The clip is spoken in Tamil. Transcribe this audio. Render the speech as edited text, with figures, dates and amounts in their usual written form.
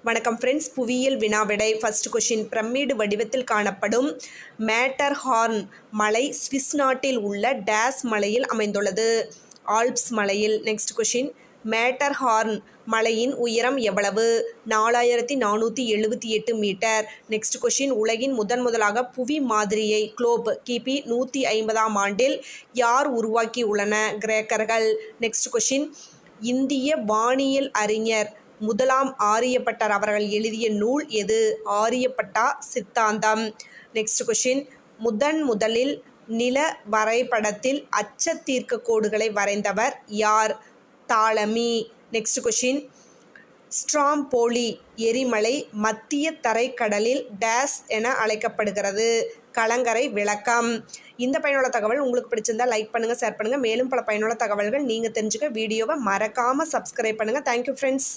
வணக்கம் ஃப்ரெண்ட்ஸ். புவியியல் வினாவிடை. First question. பிரமிடு வடிவத்தில் காணப்படும் மேட்டர்ஹார்ன் மலை ஸ்விஸ் நாட்டில் உள்ள டேஸ் மலையில் அமைந்துள்ளது? ஆல்ப்ஸ் மலையில். Next question. மேட்டர்ஹார்ன் மலையின் உயரம் எவ்வளவு? 4478 மீட்டர். Next question. உலகின் முதலாக புவி மாதிரியை குளோப் கிபி 150ஆம் ஆண்டில் யார் உருவாக்கியுள்ளன? கிரேக்கர்கள். Next question. இந்திய வானியல் அறிஞர் முதலாம் ஆரியப்பட்டார் அவர்கள் எழுதிய நூல் எது? ஆரியப்பட்டா சித்தாந்தம். Next question. முதலில் நில வரைபடத்தில் அச்சத்தீர்க்க கோடுகளை வரைந்தவர் யார்? தாலமி. Next question. ஸ்ட்ராம்போலி எரிமலை மத்திய தரைக்கடலில் டேஸ் என அழைக்கப்படுகிறது? கலங்கரை விளக்கம். இந்த பயனுள்ள தகவல் உங்களுக்கு பிடிச்சிருந்தா லைக் பண்ணுங்கள், ஷேர் பண்ணுங்கள். மேலும் பல பயனுள்ள தகவல்கள் நீங்கள் தெரிஞ்சுக்க வீடியோவை மறக்காமல் சப்ஸ்கிரைப் பண்ணுங்கள். Thank you friends.